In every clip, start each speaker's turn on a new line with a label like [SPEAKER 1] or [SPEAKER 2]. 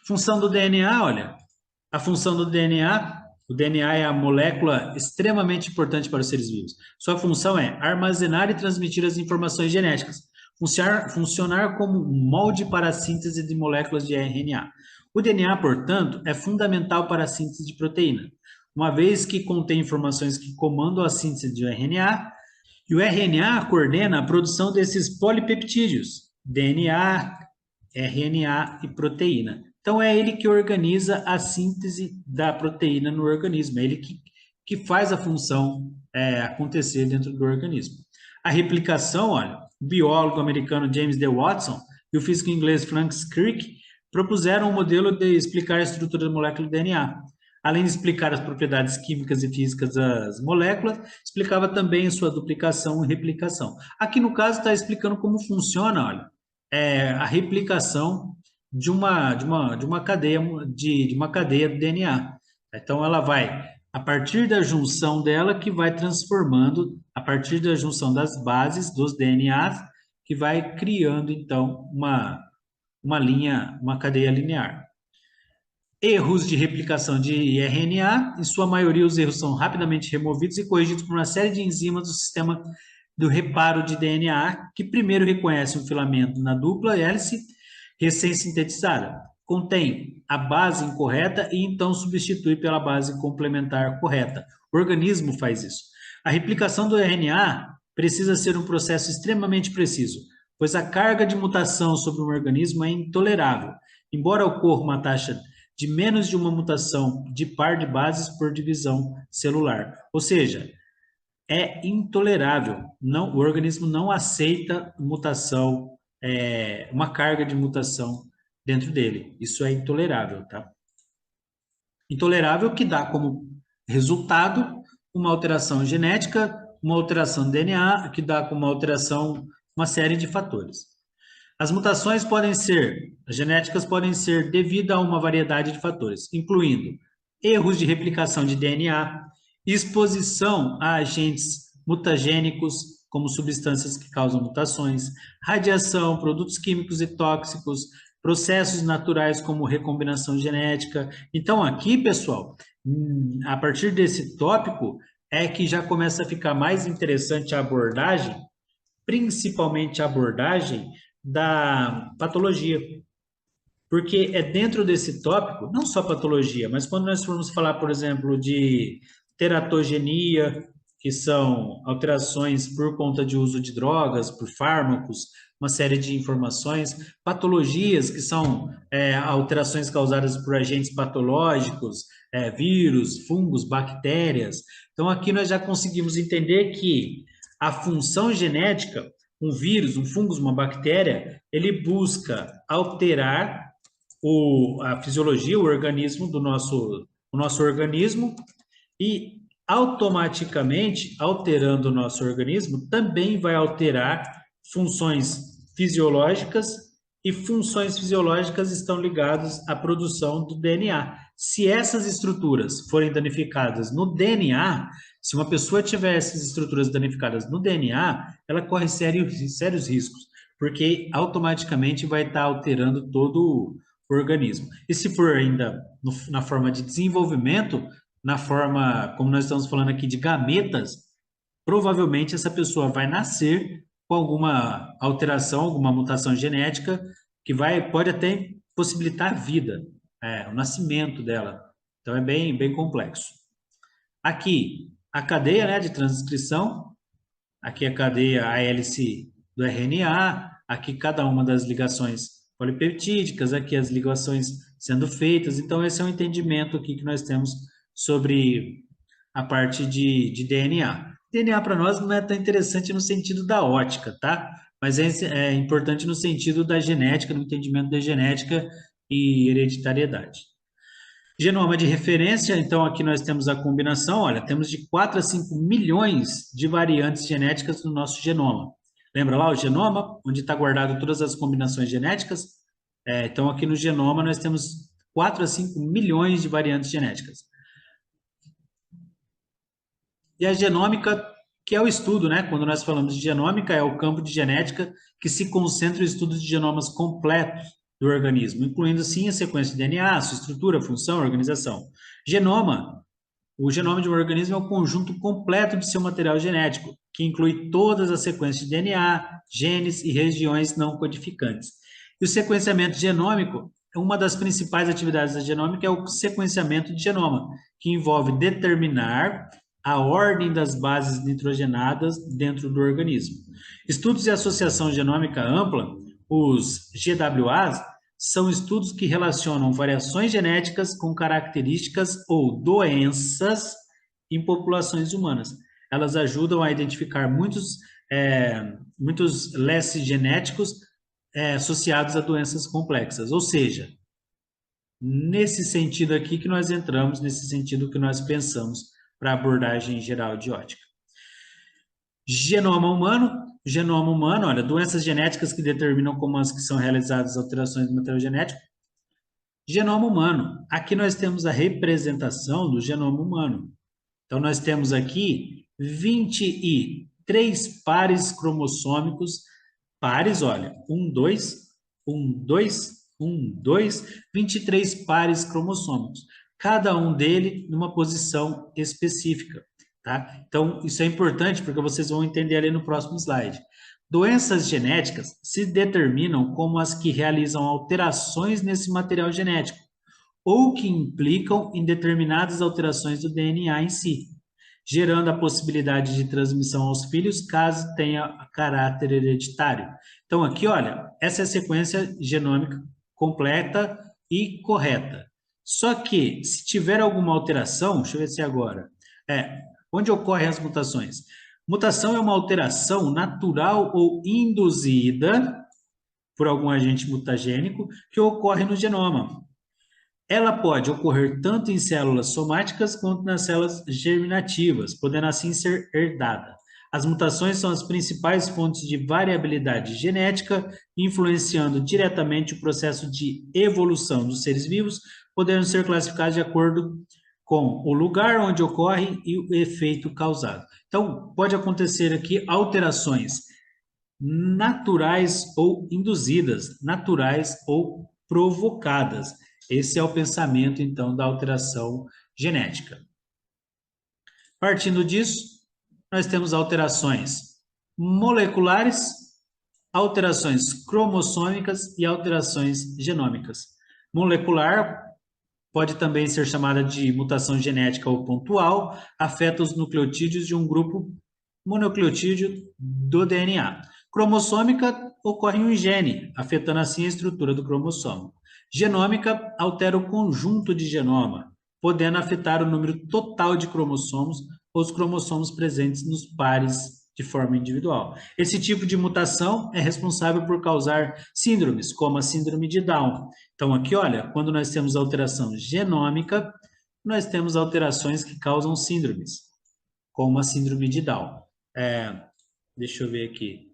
[SPEAKER 1] Função do DNA, olha, a função do DNA, o DNA é a molécula extremamente importante para os seres vivos. Sua função é armazenar e transmitir as informações genéticas, funcionar como um molde para a síntese de moléculas de RNA. O DNA, portanto, é fundamental para a síntese de proteína, uma vez que contém informações que comandam a síntese de RNA, e o RNA coordena a produção desses polipeptídeos, DNA, RNA e proteína. Então, é ele que organiza a síntese da proteína no organismo, é ele que faz a função acontecer dentro do organismo. A replicação, olha, o biólogo americano James D. Watson e o físico inglês Frank Crick propuseram um modelo de explicar a estrutura da molécula do DNA. Além de explicar as propriedades químicas e físicas das moléculas, explicava também sua duplicação e replicação. Aqui, no caso, está explicando como funciona, olha, a replicação de uma cadeia de uma cadeia do DNA. Então, ela vai, a partir da junção dela, que vai transformando, a partir da junção das bases dos DNAs, que vai criando, então, uma linha, uma cadeia linear. Erros de replicação de RNA, em sua maioria os erros são rapidamente removidos e corrigidos por uma série de enzimas do sistema do reparo de DNA, que primeiro reconhece um filamento na dupla hélice recém-sintetizada, contém a base incorreta e então substitui pela base complementar correta. O organismo faz isso. A replicação do RNA precisa ser um processo extremamente preciso, pois a carga de mutação sobre um organismo é intolerável, embora ocorra uma taxa de menos de uma mutação de par de bases por divisão celular. Ou seja, é intolerável. Não, o organismo não aceita mutação, uma carga de mutação dentro dele. Isso é intolerável, tá? Intolerável que dá como resultado uma alteração genética, uma alteração do DNA, que dá como alteração uma série de fatores. As mutações genéticas podem ser devido a uma variedade de fatores, incluindo erros de replicação de DNA, exposição a agentes mutagênicos, como substâncias que causam mutações, radiação, produtos químicos e tóxicos, processos naturais como recombinação genética. Então, aqui, pessoal, a partir desse tópico, é que já começa a ficar mais interessante a abordagem, principalmente a abordagem da patologia. Porque é dentro desse tópico, não só patologia, mas quando nós formos falar, por exemplo, de teratogenia, que são alterações por conta de uso de drogas, por fármacos, uma série de informações, patologias, que são alterações causadas por agentes patológicos, vírus, fungos, bactérias. Então, aqui nós já conseguimos entender que a função genética, um vírus, um fungo, uma bactéria, ele busca alterar a fisiologia, o organismo o nosso organismo, e automaticamente, alterando o nosso organismo, também vai alterar funções fisiológicas, e funções fisiológicas estão ligadas à produção do DNA. Se essas estruturas forem danificadas no DNA, se uma pessoa tiver essas estruturas danificadas no DNA, ela corre sérios riscos, porque automaticamente vai estar alterando todo o organismo. E se for ainda na forma de desenvolvimento, na forma, como nós estamos falando aqui, de gametas, provavelmente essa pessoa vai nascer com alguma alteração, alguma mutação genética que pode até possibilitar a vida, o nascimento dela. Então é bem complexo. Aqui, a cadeia, né, de transcrição, aqui a cadeia, a hélice do RNA, aqui cada uma das ligações polipeptídicas, aqui as ligações sendo feitas. Então, esse é um entendimento aqui que nós temos sobre a parte de DNA. DNA para nós não é tão interessante no sentido da ótica, tá? Mas é importante no sentido da genética, no entendimento da genética e hereditariedade. Genoma de referência, então aqui nós temos a combinação, olha, temos de 4 a 5 milhões de variantes genéticas no nosso genoma. Lembra lá o genoma, onde está guardado todas as combinações genéticas? Então aqui no genoma nós temos 4 a 5 milhões de variantes genéticas. E a genômica, que é o estudo, né? Quando nós falamos de genômica, é o campo de genética que se concentra em estudos de genomas completos, do organismo, incluindo sim a sequência de DNA, sua estrutura, função, organização. Genoma. O genoma de um organismo é o conjunto completo de seu material genético, que inclui todas as sequências de DNA, genes e regiões não codificantes. E o sequenciamento genômico, uma das principais atividades da genômica é o sequenciamento de genoma, que envolve determinar a ordem das bases nitrogenadas dentro do organismo. Estudos de associação genômica ampla, os GWAs, são estudos que relacionam variações genéticas com características ou doenças em populações humanas. Elas ajudam a identificar muitos lesses genéticos associados a doenças complexas. Ou seja, nesse sentido aqui que nós entramos, nesse sentido que nós pensamos para a abordagem geral de ótica. Genoma humano, olha, doenças genéticas que determinam como as que são realizadas alterações do material genético. Genoma humano. Aqui nós temos a representação do genoma humano. Então, nós temos aqui 23 pares cromossômicos. Pares, olha, 1, 2, 1, 2, 1, 2, 23 pares cromossômicos. Cada um dele numa posição específica, tá? Então, isso é importante porque vocês vão entender ali no próximo slide. Doenças genéticas se determinam como as que realizam alterações nesse material genético ou que implicam em determinadas alterações do DNA em si, gerando a possibilidade de transmissão aos filhos caso tenha caráter hereditário. Então, aqui, olha, essa é a sequência genômica completa e correta. Só que, se tiver alguma alteração, deixa eu ver se é agora, onde ocorrem as mutações? Mutação é uma alteração natural ou induzida por algum agente mutagênico que ocorre no genoma. Ela pode ocorrer tanto em células somáticas quanto nas células germinativas, podendo assim ser herdada. As mutações são as principais fontes de variabilidade genética, influenciando diretamente o processo de evolução dos seres vivos, podendo ser classificadas de acordo com o lugar onde ocorre e o efeito causado. Então, pode acontecer aqui alterações naturais ou induzidas, naturais ou provocadas. Esse é o pensamento, então, da alteração genética. Partindo disso, nós temos alterações moleculares, alterações cromossômicas e alterações genômicas. Molecular pode também ser chamada de mutação genética ou pontual, afeta os nucleotídeos de um grupo mononucleotídeo do DNA. Cromossômica ocorre em um gene, afetando assim a estrutura do cromossomo. Genômica altera o conjunto de genoma, podendo afetar o número total de cromossomos ou os cromossomos presentes nos pares de forma individual. Esse tipo de mutação é responsável por causar síndromes, como a síndrome de Down. Então, aqui, olha, quando nós temos alteração genômica, nós temos alterações que causam síndromes, como a síndrome de Down. Deixa eu ver aqui.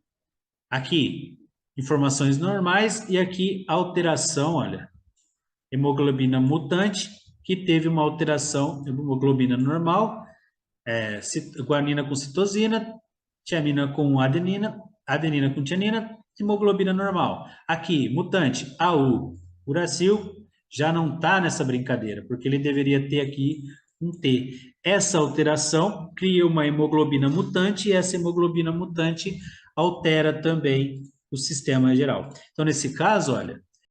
[SPEAKER 1] Aqui, informações normais e aqui alteração, olha, hemoglobina mutante, que teve uma alteração, hemoglobina normal, guanina com citosina, tiamina com adenina, adenina com tiamina, hemoglobina normal. Aqui, mutante, AU, uracil, já não está nessa brincadeira, porque ele deveria ter aqui um T. Essa alteração cria uma hemoglobina mutante e essa hemoglobina mutante altera também o sistema geral. Então, nesse caso, olha,